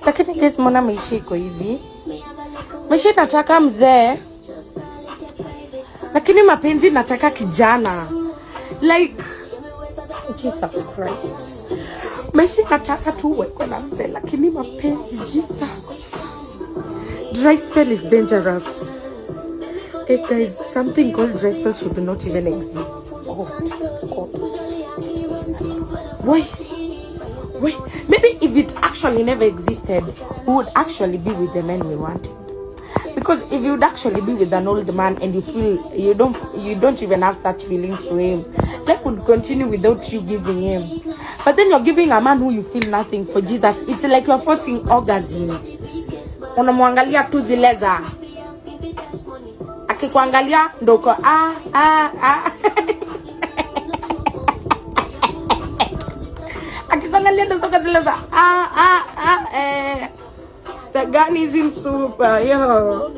Lakini guys, mbona maisha iko hivi? Maisha nataka mzee, lakini mapenzi nataka kijana. Like Jesus Christ. Maisha nataka tu uwe na mzee, lakini mapenzi Jesus. Dry spell is dangerous. Hey guys, something called dry spell should not even exist. God. Wait. Maybe if it actually never existed, we would actually be with the man we wanted. Because if you would actually be with an old man and you feel you don't even have such feelings to him, life would continue without you giving him. But then you're giving a man who you feel nothing for Jesus. It's like you're forcing orgasm. Unamwangalia tu zileza. Akikuangalia ndoko Akikuangalia ndoko zileza Stagani zim super yo.